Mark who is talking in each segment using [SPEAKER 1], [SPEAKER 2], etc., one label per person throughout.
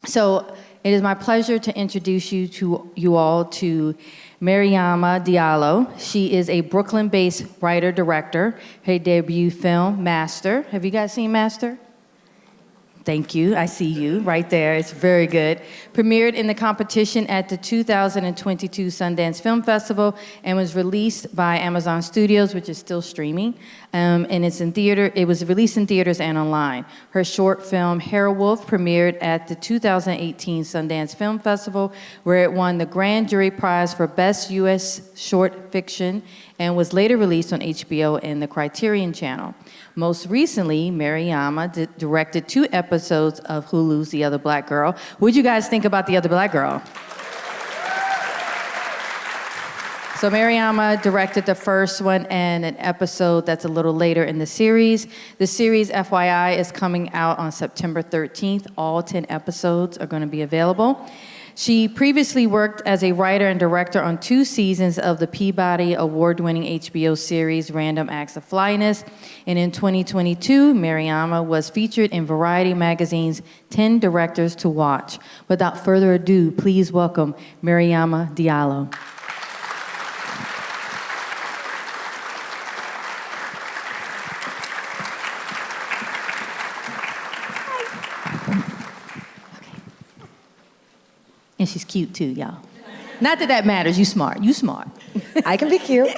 [SPEAKER 1] So it is my pleasure to introduce you all to Mariama Diallo. She is a Brooklyn-based writer-director. Her debut film, Master. Have you guys seen Master? Thank you. I see you right there. It's very good. Premiered in the competition at the 2022 Sundance Film Festival and was released by Amazon Studios, which is still streaming. And it's in theater. It was released in theaters and online. Her short film, Wolf, premiered at the 2018 Sundance Film Festival, where it won the Grand Jury Prize for Best U.S. Short Fiction and was later released on HBO and the Criterion Channel. Most recently, Mariama directed 2 episodes of Hulu's The Other Black Girl. What'd you guys think about The Other Black Girl? So Mariama directed the first one and an episode that's a little later in the series. The series, FYI, is coming out on September 13th. All 10 episodes are going to be available. She previously worked as a writer and director on 2 seasons of the Peabody Award-winning HBO series Random Acts of Flyness. And in 2022, Mariama was featured in Variety magazine's 10 Directors to Watch. Without further ado, please welcome Mariama Diallo. And she's cute too, y'all. Not that that matters, you smart.
[SPEAKER 2] I can be cute.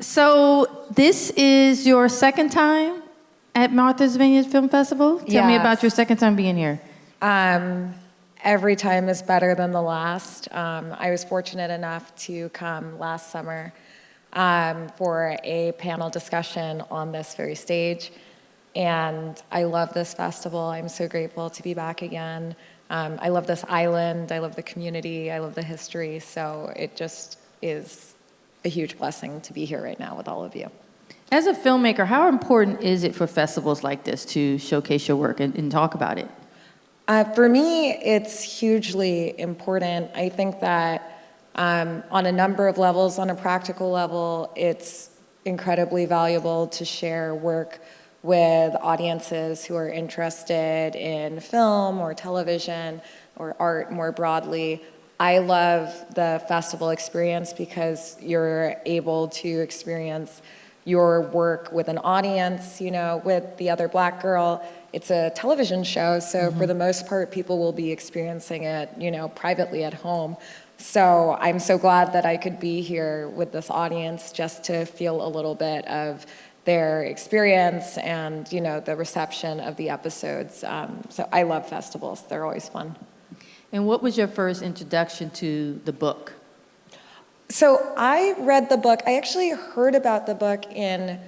[SPEAKER 1] So this is your second time at Martha's Vineyard Film Festival? Tell me about your second time being here.
[SPEAKER 2] Every time is better than the last. I was fortunate enough to come last summer for a panel discussion on this very stage. And I love this festival. I'm so grateful to be back again. I love this island. I love the community. I love the history. So it just is a huge blessing to be here right now with all of you.
[SPEAKER 1] As a filmmaker, how important is it for festivals like this to showcase your work and talk about it?
[SPEAKER 2] For me, it's hugely important. I think that on a number of levels, on a practical level, it's incredibly valuable to share work with audiences who are interested in film or television or art more broadly. I love the festival experience because you're able to experience your work with an audience. You know, with The Other Black Girl, it's a television show, so for the most part, people will be experiencing it, you know, privately at home. So I'm so glad that I could be here with this audience just to feel a little bit of their experience and, you know, the reception of the episodes. So I love festivals. They're always fun.
[SPEAKER 1] And what was your first introduction to the book?
[SPEAKER 2] So I read the book. I actually heard about the book in,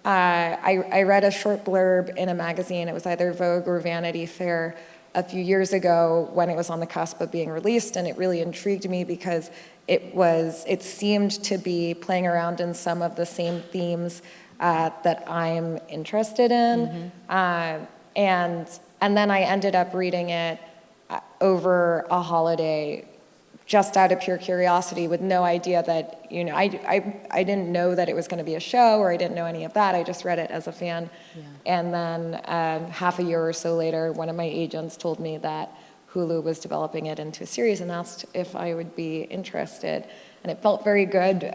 [SPEAKER 2] I read a short blurb in a magazine. It was either Vogue or Vanity Fair a few years ago when it was on the cusp of being released, and it really intrigued me because it seemed to be playing around in some of the same themes that I'm interested in. And then I ended up reading it over a holiday just out of pure curiosity with no idea that, you know, I didn't know that it was going to be a show or I didn't know any of that. I just read it as a fan. Yeah. And then half a year or so later, one of my agents told me that Hulu was developing it into a series and asked if I would be interested. And it felt very good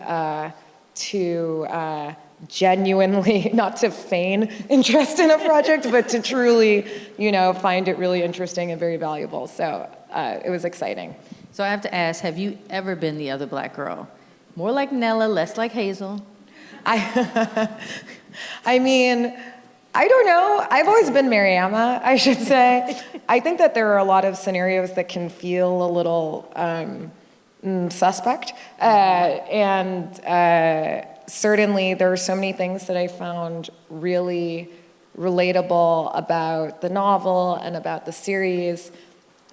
[SPEAKER 2] to genuinely, not to feign interest in a project, but to truly, you know, find it really interesting and very valuable. So it was exciting.
[SPEAKER 1] So I have to ask, have you ever been the other black girl? More like Nella, less like Hazel?
[SPEAKER 2] I mean, I don't know. I've always been Mariama, I should say. I think that there are a lot of scenarios that can feel a little suspect. Certainly there are so many things that I found really relatable about the novel and about the series.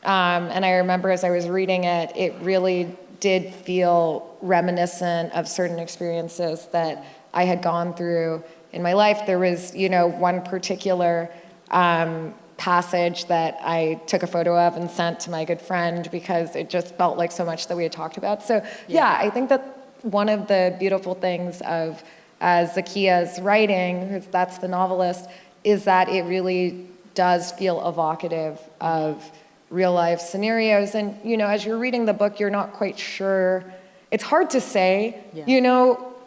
[SPEAKER 2] And I remember as I was reading it, it really did feel reminiscent of certain experiences that I had gone through in my life. There was, you know, one particular passage that I took a photo of and sent to my good friend because it just felt like so much that we had talked about. So yeah, I think that one of the beautiful things of Zakiya's writing, because that's the novelist, is that it really does feel evocative of real life scenarios. And, as you're reading the book, you're not quite sure. It's hard to say,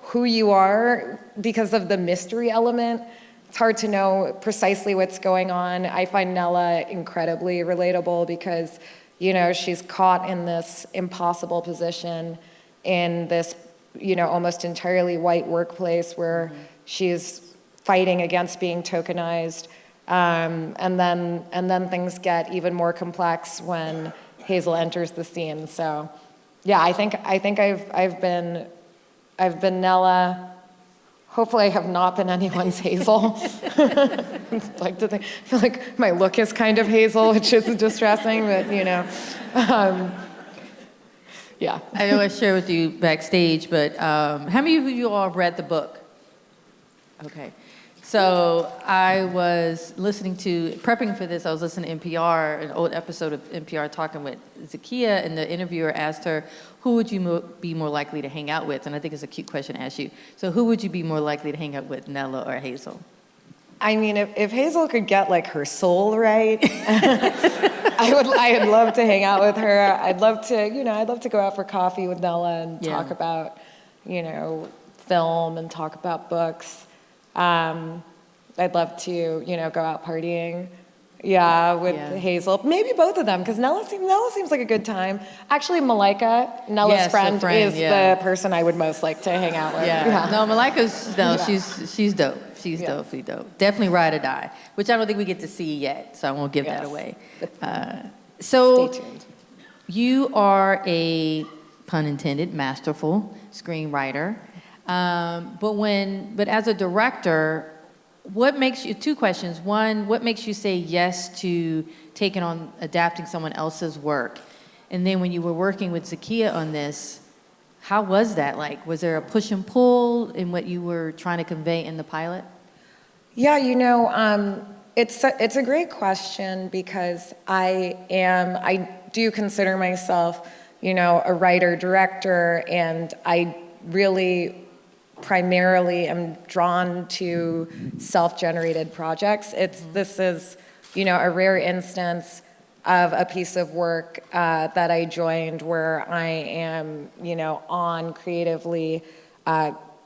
[SPEAKER 2] who you are because of the mystery element. It's hard to know precisely what's going on. I find Nella incredibly relatable because, she's caught in this impossible position in this, almost entirely white workplace where she's fighting against being tokenized. And then things get even more complex when Hazel enters the scene. So, yeah, I think I've been Nella. Hopefully, I have not been anyone's Hazel. I feel like my look is kind of Hazel, which is distressing, but yeah.
[SPEAKER 1] I know I shared with you backstage, but how many of you all read the book? Okay. So I was prepping for this, I was listening to NPR, an old episode of NPR talking with Zakiya, and the interviewer asked her, who would you be more likely to hang out with? And I think it's a cute question to ask you. So who would you be more likely to hang out with, Nella or Hazel?
[SPEAKER 2] I mean, if Hazel could get her soul right, I'd love to hang out with her. I'd love to go out for coffee with Nella and talk about, film and talk about books. I'd love to, go out partying, with Hazel. Maybe both of them, because Nella seems like a good time. Actually, Malika, Nella's friend, is the person I would most like to hang out with.
[SPEAKER 1] Yeah. No, Malika's, she's dope. She's dope. Definitely ride or die, which I don't think we get to see yet, so I won't give that away. So
[SPEAKER 2] stay tuned.
[SPEAKER 1] You are a, pun intended, masterful screenwriter. But as a director, what makes you, two questions. One, what makes you say yes to taking on adapting someone else's work? And then when you were working with Zakiya on this, how was that like? Was there a push and pull in what you were trying to convey in the pilot?
[SPEAKER 2] Yeah, it's a great question because I do consider myself, a writer, director, and I really primarily am drawn to self-generated projects. This is, a rare instance of a piece of work that I joined where I am, on creatively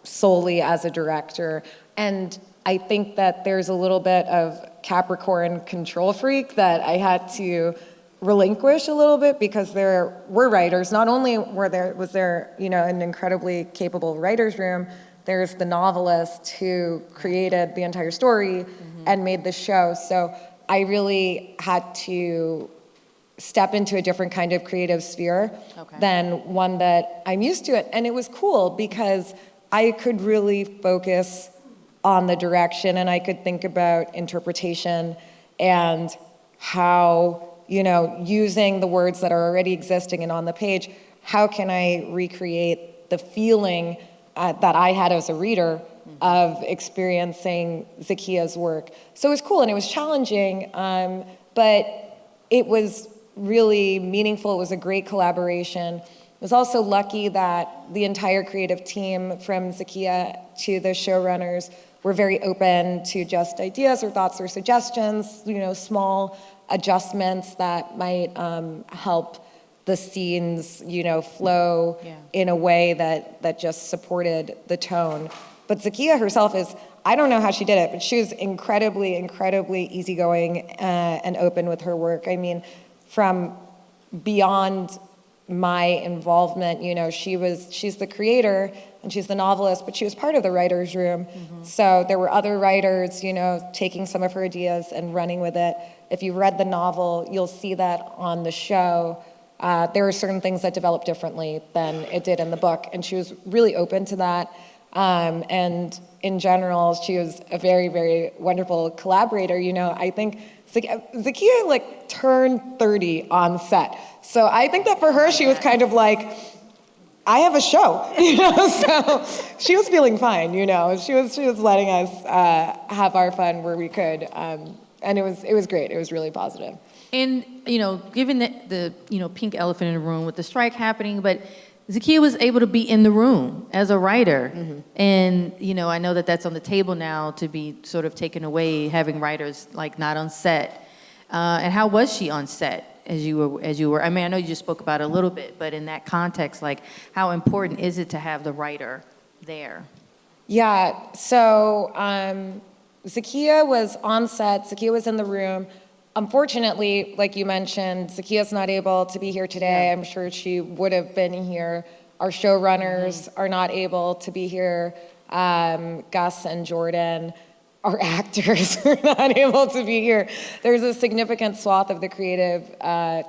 [SPEAKER 2] solely as a director. And I think that there's a little bit of Capricorn control freak that I had to relinquish a little bit because there were writers. Not only was there an incredibly capable writer's room, there's the novelist who created the entire story and made the show. So I really had to step into a different kind of creative sphere than one that I'm used to. And it was cool because I could really focus on the direction and I could think about interpretation and how, using the words that are already existing and on the page, how can I recreate the feeling that I had as a reader of experiencing Zakiya's work. So it was cool and it was challenging, but it was really meaningful. It was a great collaboration. I was also lucky that the entire creative team, from Zakiya to the showrunners, were very open to just ideas or thoughts or suggestions, small adjustments that might help the scenes, flow in a way that just supported the tone. But Zakiya herself I don't know how she did it, but she was incredibly, incredibly easygoing and open with her work. I mean, from beyond my involvement, she's the creator and she's the novelist, but she was part of the writer's room. So there were other writers, taking some of her ideas and running with it. If you read the novel, you'll see that on the show. There were certain things that developed differently than it did in the book, and she was really open to that. And in general, she was a very, very wonderful collaborator. I think Zakiya turned 30 on set. So I think that for her, she was kind of like, I have a show, so she was feeling fine, she was letting us have our fun where we could. And it was great. It was really positive.
[SPEAKER 1] And, given the pink elephant in the room with the strike happening, but Zakiya was able to be in the room as a writer. And, you know, I know that that's on the table now to be sort of taken away, having writers like not on set. And how was she on set as you were? I mean, I know you just spoke about it a little bit, but in that context, like how important is it to have the writer there?
[SPEAKER 2] Yeah, so Zakiya was on set, Zakiya was in the room. Unfortunately, like you mentioned, Zakiya's not able to be here today.
[SPEAKER 1] Yeah.
[SPEAKER 2] I'm sure she would have been here. Our showrunners are not able to be here. Gus and Jordan, our actors, are not able to be here. There's a significant swath of the creative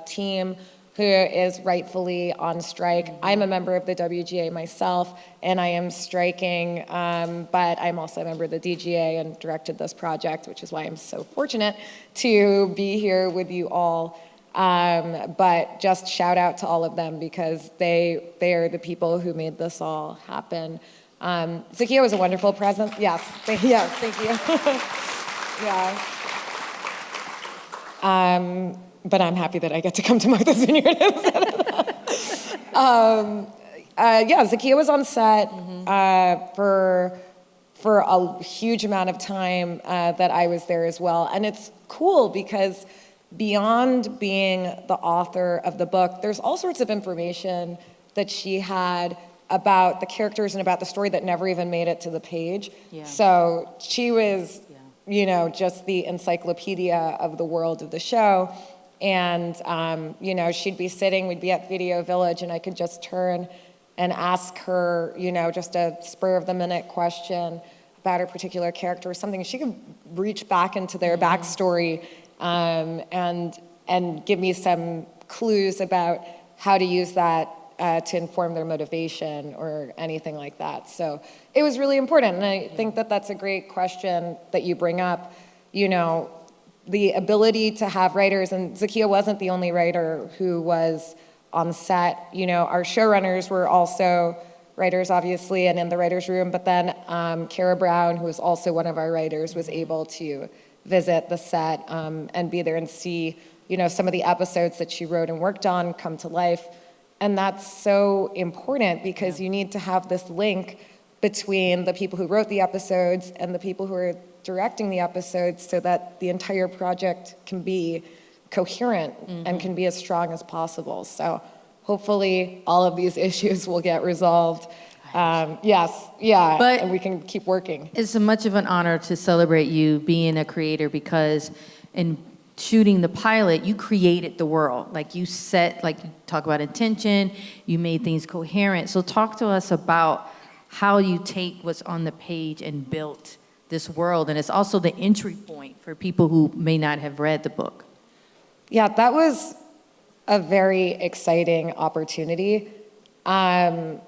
[SPEAKER 2] team who is rightfully on strike. I'm a member of the WGA myself, and I am striking, but I'm also a member of the DGA and directed this project, which is why I'm so fortunate to be here with you all. But just shout out to all of them because they are the people who made this all happen. Zakiya was a wonderful presence. Yes, thank you. Yeah. But I'm happy that I get to come to Martha's Vineyard instead of that. Yeah, Zakiya was on set for a huge amount of time that I was there as well. And it's cool because beyond being the author of the book, there's all sorts of information that she had about the characters and about the story that never even made it to the page. Yeah. So she was, you know, just the encyclopedia of the world of the show. And, you know, she'd be sitting, we'd be at Video Village, and I could just turn and ask her, you know, just a spur of the minute question about her particular character or something. She could reach back into their backstory and give me some clues about how to use that to inform their motivation or anything like that. So it was really important. And I think that that's a great question that you bring up, you know, the ability to have writers, and Zakiya wasn't the only writer who was on set. You know, our showrunners were also writers, obviously, and in the writer's room, but then Kara Brown, who was also one of our writers, was able to visit the set and be there and see, you know, some of the episodes that she wrote and worked on come to life. And that's so important because you need to have this link between the people who wrote the episodes and the people who are directing the episodes so that the entire project can be coherent and can be as strong as possible. So hopefully all of these issues will get resolved. Yes, yeah,
[SPEAKER 1] But
[SPEAKER 2] and we can keep working.
[SPEAKER 1] it's much of an honor to celebrate you being a creator because in shooting the pilot, you created the world. Like you set, like you talk about intention, you made things coherent. So talk to us about how you take what's on the page and built this world. And it's also the entry point for people who may not have read the book.
[SPEAKER 2] Yeah, that was a very exciting opportunity. The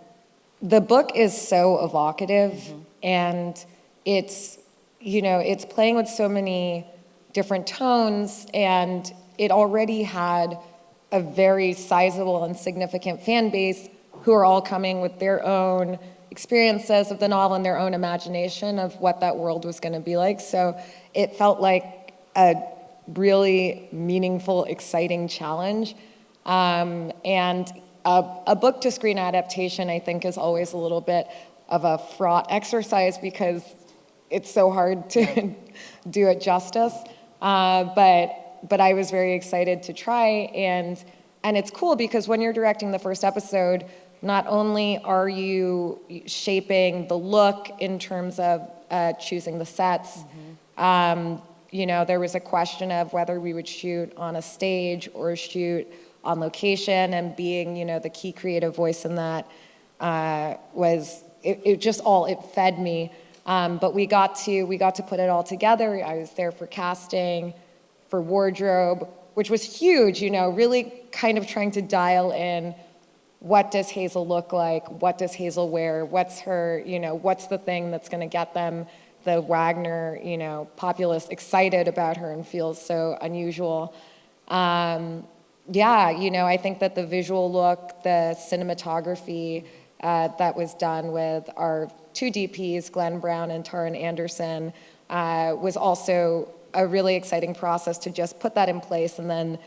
[SPEAKER 2] book is so evocative and it's, you know, it's playing with so many different tones, and it already had a very sizable and significant fan base who are all coming with their own experiences of the novel and their own imagination of what that world was going to be like. So it felt like a really meaningful, exciting challenge. And a book to screen adaptation, I think, is always a little bit of a fraught exercise because it's so hard to do it justice. But I was very excited to try, and it's cool because when you're directing the first episode, not only are you shaping the look in terms of choosing the sets, you know, there was a question of whether we would shoot on a stage or shoot on location, and being, you know, the key creative voice in that it fed me. But we got to put it all together. I was there for casting, for wardrobe, which was huge, you know, really kind of trying to dial in what does Hazel look like? What does Hazel wear? What's her, you know, what's the thing that's going to get them, the Wagner, you know, populace excited about her and feels so unusual. Yeah, you know, I think that the visual look, the cinematography that was done with our two DPs, Glenn Brown and Taran Anderson, was also a really exciting process to just put that in place and then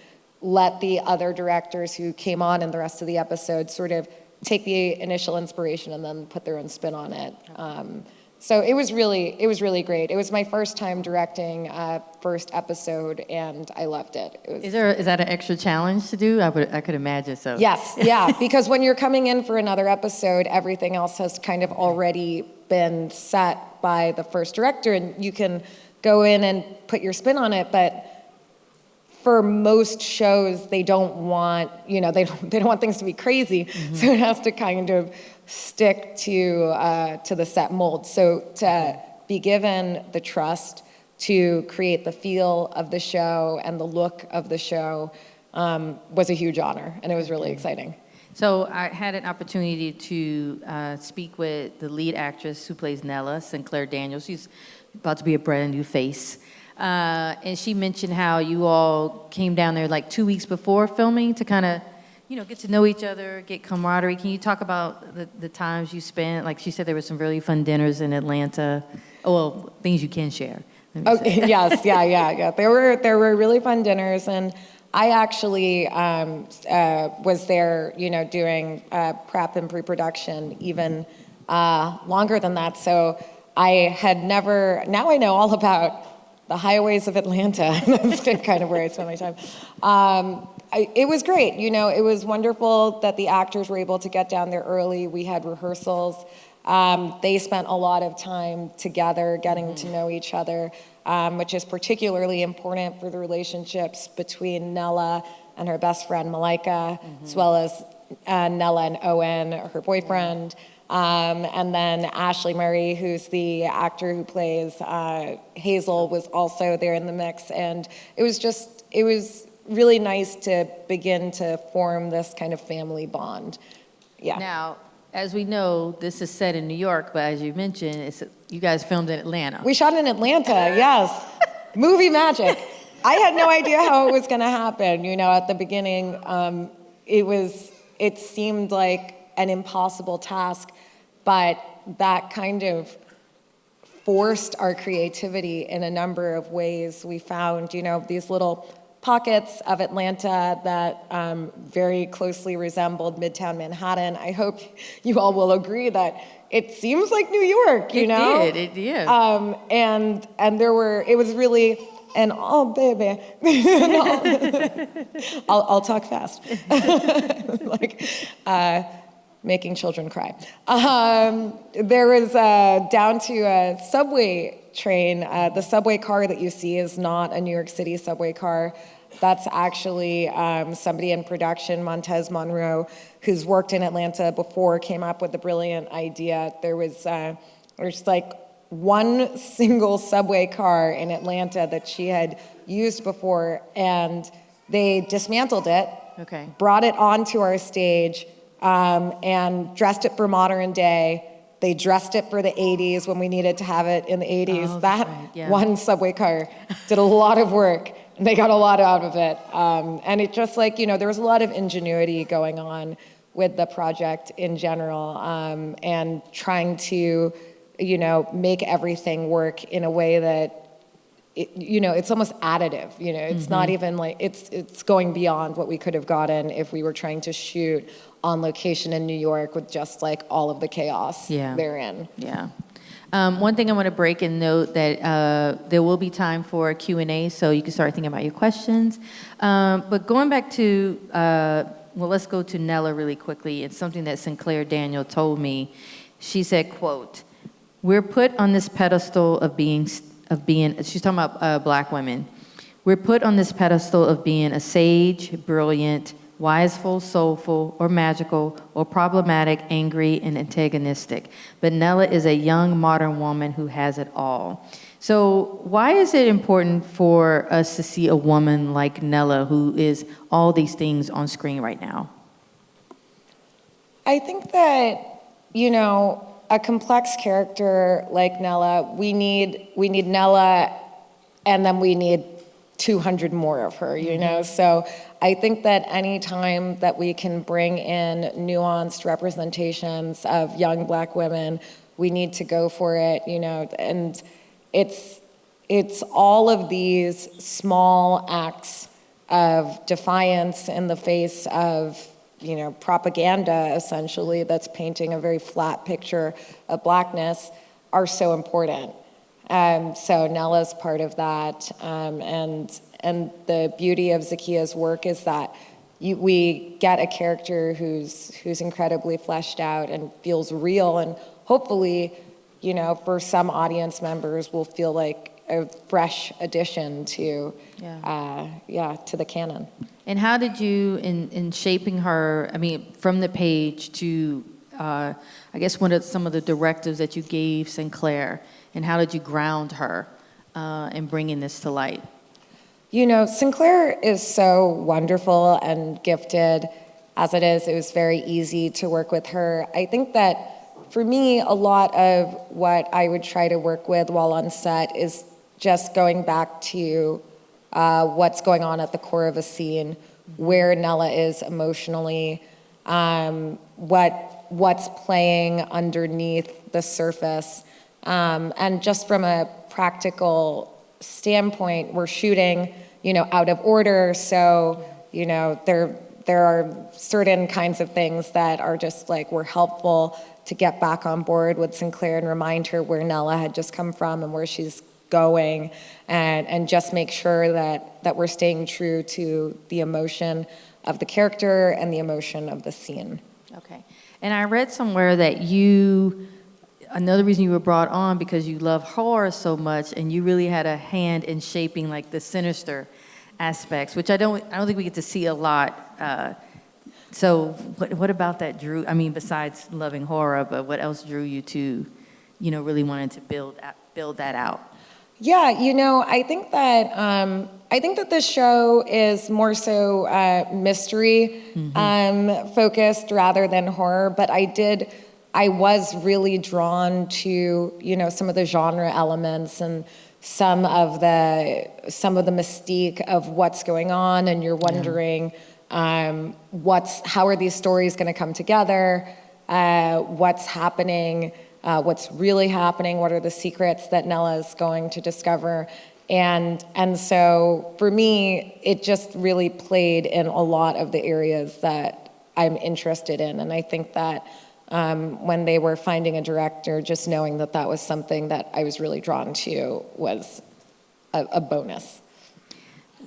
[SPEAKER 2] let the other directors who came on in the rest of the episode sort of take the initial inspiration and then put their own spin on it. So it was really great. It was my first time directing a first episode, and I loved it.
[SPEAKER 1] Is that an extra challenge to do? I could imagine so.
[SPEAKER 2] Yes, yeah, because when you're coming in for another episode, everything else has kind of already been set by the first director, and you can go in and put your spin on it, but for most shows, they don't want, they don't want things to be crazy, so it has to kind of stick to the set mold. So to be given the trust to create the feel of the show and the look of the show was a huge honor, and it was really exciting.
[SPEAKER 1] So I had an opportunity to speak with the lead actress who plays Nella, Sinclair Daniels. She's about to be a brand new face. And she mentioned how you all came down there like 2 weeks before filming to kind of, get to know each other, get camaraderie. Can you talk about the times you spent? Like she said, there were some really fun dinners in Atlanta. Oh, well, things you can share.
[SPEAKER 2] Okay, yes, yeah. There were really fun dinners, and I actually was there, doing prep and pre-production even longer than that. So I had never. Now I know all about the highways of Atlanta. That's kind of where I spent my time. It was great. It was wonderful that the actors were able to get down there early. We had rehearsals. They spent a lot of time together getting to know each other, which is particularly important for the relationships between Nella and her best friend, Malika, as well as Nella and Owen, her boyfriend. And then Ashley Murray, who's the actor who plays Hazel, was also there in the mix. And it was really nice to begin to form this kind of family bond. Yeah.
[SPEAKER 1] Now, as we know, this is set in New York, but as you mentioned, you guys filmed in Atlanta.
[SPEAKER 2] We shot in Atlanta, yes. Movie magic. I had no idea how it was going to happen. At the beginning, it seemed like an impossible task, but that kind of forced our creativity in a number of ways. We found, these little pockets of Atlanta that very closely resembled Midtown Manhattan. I hope you all will agree that it seems like New York,
[SPEAKER 1] It did.
[SPEAKER 2] And it was really, and oh baby, I'll talk fast, making children cry. There was down to a subway train. The subway car that you see is not a New York City subway car. That's actually somebody in production, Montez Monroe, who's worked in Atlanta before, came up with the brilliant idea. There's like one single subway car in Atlanta that she had used before, and they dismantled it, brought it onto our stage, and dressed it for modern day. They dressed it for the 80s when we needed to have it in the 80s. One subway car did a lot of work, and they got a lot out of it. And it just there was a lot of ingenuity going on with the project in general, and trying to, make everything work in a way that, it's almost additive. It's not even like, it's going beyond what we could have gotten if we were trying to shoot on location in New York with just all of the chaos therein.
[SPEAKER 1] Yeah. One thing I want to break and note that there will be time for a Q&A, so you can start thinking about your questions. But going back to, let's go to Nella really quickly. It's something that Sinclair Daniel told me. She said, quote, "We're put on this pedestal of being, she's talking about black women. We're put on this pedestal of being a sage, brilliant, wiseful, soulful, or magical, or problematic, angry, and antagonistic. But Nella is a young, modern woman who has it all." So why is it important for us to see a woman like Nella who is all these things on screen right now?
[SPEAKER 2] I think that, a complex character like Nella, we need Nella, and then we need 200 more of her, So I think that any time that we can bring in nuanced representations of young black women, we need to go for it, and it's all of these small acts of defiance in the face of propaganda, essentially, that's painting a very flat picture of Blackness, are so important. So Nella's part of that, and the beauty of Zakiya's work is that we get a character who's incredibly fleshed out and feels real, and hopefully, for some audience members, will feel like a fresh addition to the canon.
[SPEAKER 1] And how did you, in shaping her, from the page to, I guess, some of the directives that you gave Sinclair, and how did you ground her in bringing this to light?
[SPEAKER 2] Sinclair is so wonderful and gifted as it is. It was very easy to work with her. I think that for me, a lot of what I would try to work with while on set is just going back to what's going on at the core of a scene, where Nella is emotionally, what's playing underneath the surface. And just from a practical standpoint, we're shooting, out of order. So, there are certain kinds of things that are just were helpful to get back on board with Sinclair and remind her where Nella had just come from and where she's going, and just make sure that we're staying true to the emotion of the character and the emotion of the scene.
[SPEAKER 1] Okay. And I read somewhere that another reason you were brought on because you love horror so much, and you really had a hand in shaping the sinister aspects, which I don't think we get to see a lot. So what about that drew? Besides loving horror, but what else drew you to, really wanting to build that out?
[SPEAKER 2] Yeah, I think that this show is more so mystery focused rather than horror, but I was really drawn to, some of the genre elements and some of the mystique of what's going on, and you're wondering how are these stories going to come together, what's happening, what's really happening, what are the secrets that Nella is going to discover. And so for me, it just really played in a lot of the areas that I'm interested in. And I think that when they were finding a director, just knowing that was something that I was really drawn to was a bonus.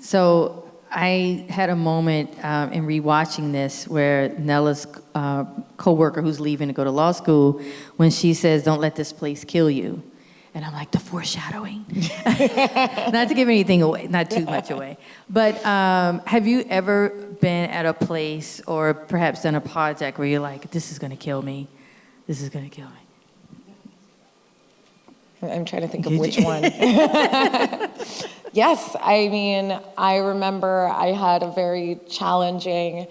[SPEAKER 1] So I had a moment in rewatching this where Nella's co-worker who's leaving to go to law school, when she says, "Don't let this place kill you." And I'm like, the foreshadowing. Not to give anything away, not too much away. But have you ever been at a place or perhaps done a project where you're like, this is going to kill me. This is going to kill me?
[SPEAKER 2] I'm trying to think of which one. Yes, I remember I had a very challenging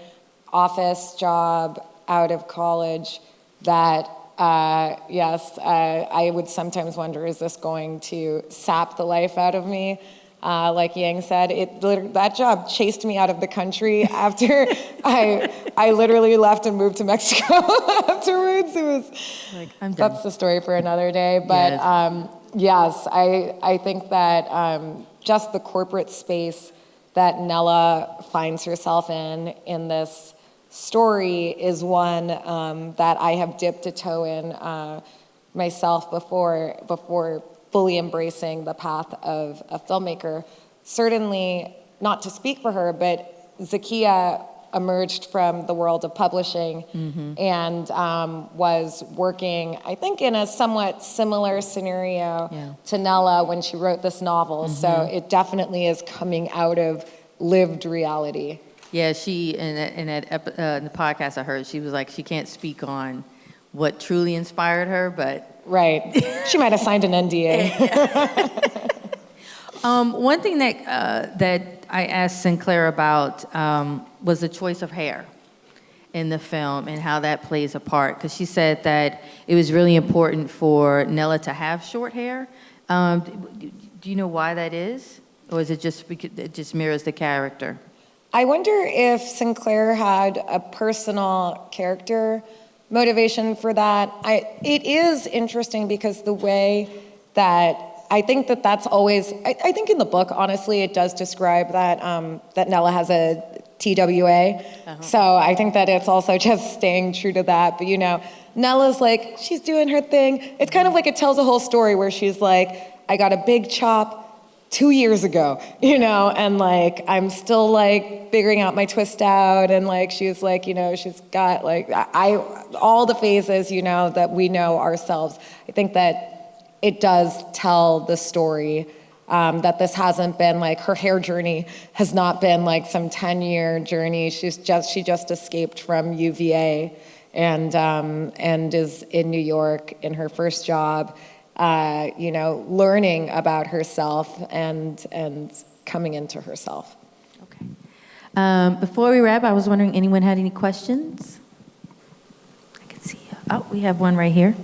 [SPEAKER 2] office job out of college that I would sometimes wonder, is this going to sap the life out of me? Like Yang said, that job chased me out of the country after I literally left and moved to Mexico afterwards. It was that's the story for another day. But yes, I think that just the corporate space that Nella finds herself in this story is one that I have dipped a toe in myself before fully embracing the path of a filmmaker. Certainly, not to speak for her, but Zakiya emerged from the world of publishing and was working, I think, in a somewhat similar scenario to Nella when she wrote this novel. So it definitely is coming out of lived reality.
[SPEAKER 1] Yeah, she, in the podcast I heard, she was like, she can't speak on what truly inspired her, but...
[SPEAKER 2] Right. She might have signed an NDA.
[SPEAKER 1] One thing that I asked Sinclair about was the choice of hair in the film and how that plays a part, because she said that it was really important for Nella to have short hair. Do you know why that is? Or is it just because it just mirrors the character?
[SPEAKER 2] I wonder if Sinclair had a personal character motivation for that. It is interesting because the way that I think that's always, I think in the book, honestly, it does describe that that Nella has a TWA. So I think that it's also just staying true to that. But, you know, Nella's like, she's doing her thing. It's kind of like it tells a whole story where she's like, I got a big chop 2 years ago, you know, and like, I'm still like figuring out my twist out. And like, she's like, you know, she's got like, all the phases, you know, that we know ourselves. I think that it does tell the story that this hasn't been like, her hair journey has not been like some 10-year journey. She just escaped from UVA and is in New York in her first job. You know, learning about herself and coming into herself.
[SPEAKER 1] Okay. Before we wrap, I was wondering, anyone had any questions? I can see you. Oh, we have one right here.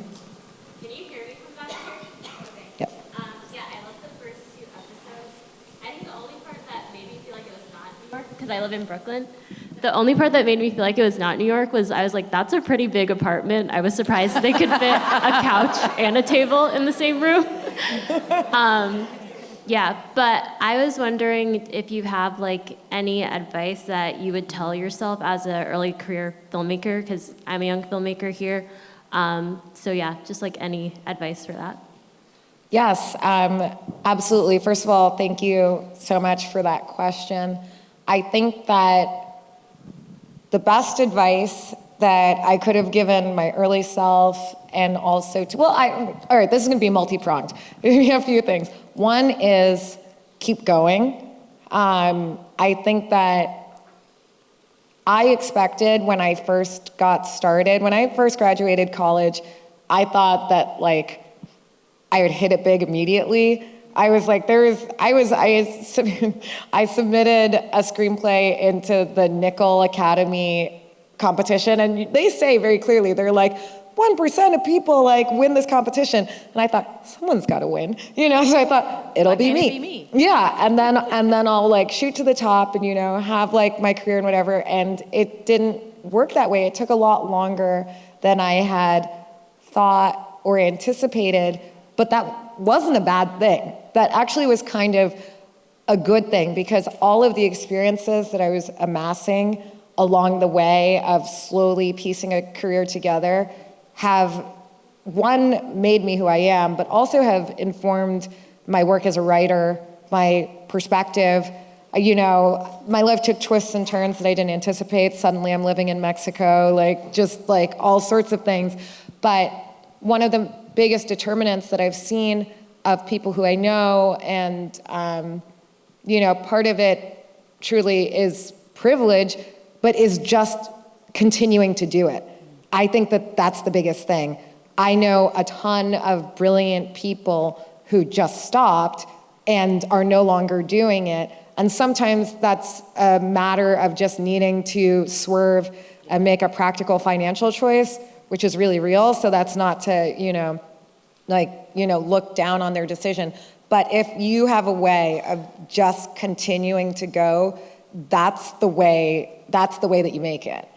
[SPEAKER 3] Can you hear me from back here? Okay.
[SPEAKER 2] Yep.
[SPEAKER 3] Yeah, I loved the first 2 episodes. I think the only part that made me feel like it was not New York, because I live in Brooklyn, the only part that made me feel like it was not New York was I was like, that's a pretty big apartment. I was surprised they could fit a couch and a table in the same room. Yeah, but I was wondering if you have like any advice that you would tell yourself as an early career filmmaker, because I'm a young filmmaker here. So yeah, just like any advice for that.
[SPEAKER 2] Yes, absolutely. First of all, thank you so much for that question. I think that the best advice that I could have given my early self and also to, all right, this is gonna be multi-pronged. We have a few things. One is keep going. I think that I expected when I first got started, when I first graduated college, I thought that like I would hit it big immediately. I was like, I submitted a screenplay into the Nickel Academy competition, and they say very clearly, they're like, 1% of people like win this competition. And I thought, someone's gotta win, you know? So I thought, it'll be me. Yeah, and then I'll like shoot to the top and, you know, have like my career and whatever. And it didn't work that way. It took a lot longer than I had thought or anticipated, but that wasn't a bad thing. That actually was kind of a good thing, because all of the experiences that I was amassing along the way of slowly piecing a career together have, one, made me who I am, but also have informed my work as a writer, my perspective. You know, my life took twists and turns that I didn't anticipate. Suddenly I'm living in Mexico, like just like all sorts of things. But one of the biggest determinants that I've seen of people who I know, and you know, part of it truly is privilege, but is just continuing to do it. I think that that's the biggest thing. I know a ton of brilliant people who just stopped and are no longer doing it. And sometimes that's a matter of just needing to swerve and make a practical financial choice, which is really real. So that's not to, you know, like, you know, look down on their decision. But if you have a way of just continuing to go, that's the way that you make it.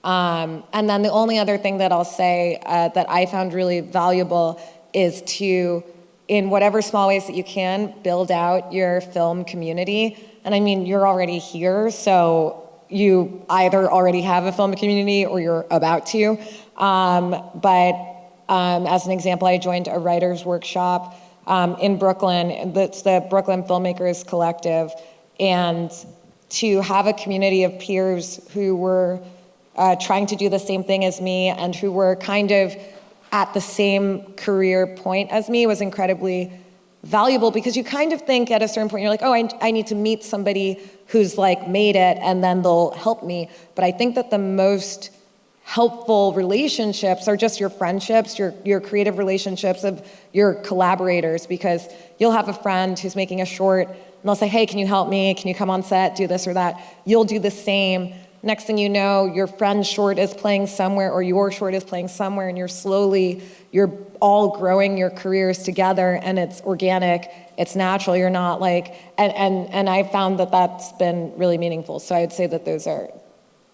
[SPEAKER 2] And then the only other thing that I'll say that I found really valuable is to, in whatever small ways that you can, build out your film community. And I mean, you're already here, so you either already have a film community or you're about to. But as an example, I joined a writer's workshop in Brooklyn. It's the Brooklyn Filmmakers Collective. And to have a community of peers who were trying to do the same thing as me and who were kind of at the same career point as me was incredibly valuable, because you kind of think at a certain point, you're like, oh, I need to meet somebody who's like made it and then they'll help me. But I think that the most helpful relationships are just your friendships, your creative relationships of your collaborators, because you'll have a friend who's making a short and they'll say, hey, can you help me? Can you come on set, do this or that? You'll do the same. Next thing you know, your friend's short is playing somewhere or your short is playing somewhere, and you're all growing your careers together, and it's organic, it's natural. You're not like, and I found that that's been really meaningful. So I would say that those are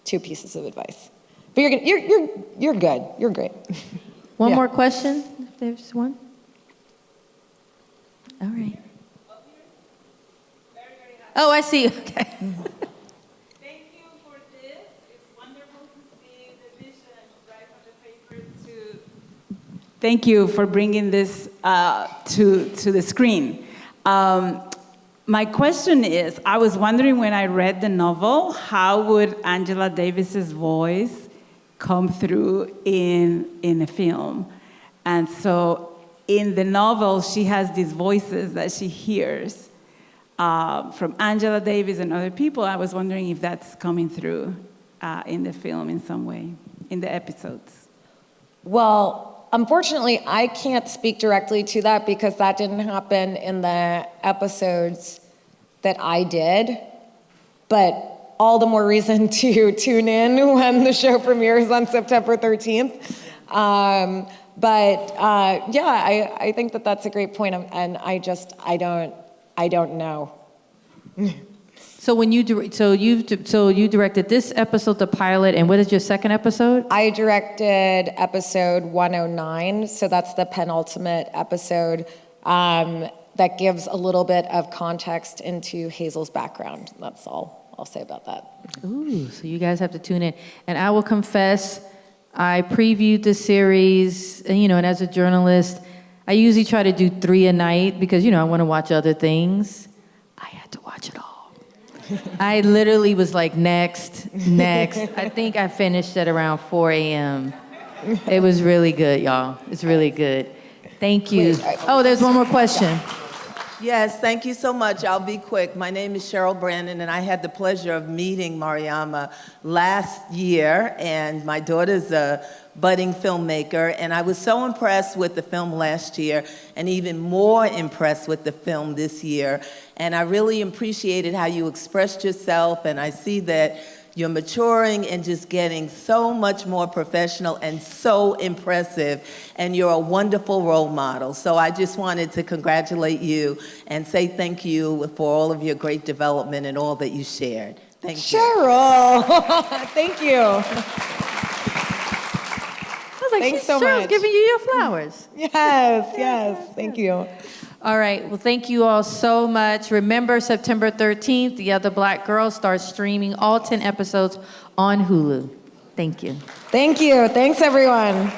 [SPEAKER 2] 2 pieces of advice. But you're good. You're great.
[SPEAKER 1] One
[SPEAKER 2] Yeah.
[SPEAKER 1] more question, if there's one. All right. Oh, I see. Okay.
[SPEAKER 4] Thank you Thank you for bringing this to the screen. My question is, I was wondering when I read the novel, how would Angela Davis's voice come through in a film? And so in the novel, she has these voices that she hears from Angela Davis and other people. I was wondering if that's coming through in the film in some way, in the episodes.
[SPEAKER 2] Well, unfortunately, I can't speak directly to that because that didn't happen in the episodes that I did. But all the more reason to tune in when the show premieres on September 13th. I think that that's a great point, and I don't know.
[SPEAKER 1] So when you you directed this episode, the pilot, and what is your second episode?
[SPEAKER 2] I directed episode 109, so that's the penultimate episode that gives a little bit of context into Hazel's background. That's all I'll say about that.
[SPEAKER 1] Ooh, so you guys have to tune in. And I will confess, I previewed the series, and as a journalist, I usually try to do 3 a night because, I want to watch other things. I had to watch it all. I literally was like, next. I think I finished at around 4 a.m. It was really good, y'all. It's really good. Thank you. Oh, there's one more question.
[SPEAKER 5] Yes, thank you so much. I'll be quick. My name is Cheryl Brandon, and I had the pleasure of meeting Mariama last year, and my daughter's a budding filmmaker, and I was so impressed with the film last year, and even more impressed with the film this year. And I really appreciated how you expressed yourself, and I see that you're maturing and just getting so much more professional and so impressive, and you're a wonderful role model. So I just wanted to congratulate you and say thank you for all of your great development and all that you shared. Thank you.
[SPEAKER 2] Cheryl, thank you.
[SPEAKER 1] I was like,
[SPEAKER 2] Thanks so
[SPEAKER 1] Cheryl's
[SPEAKER 2] much.
[SPEAKER 1] giving you your flowers.
[SPEAKER 2] Yes, thank you.
[SPEAKER 1] All right, well, thank you all so much. Remember, September 13th, The Other Black Girl starts streaming all 10 episodes on Hulu. Thank you.
[SPEAKER 2] Thank you. Thanks, everyone.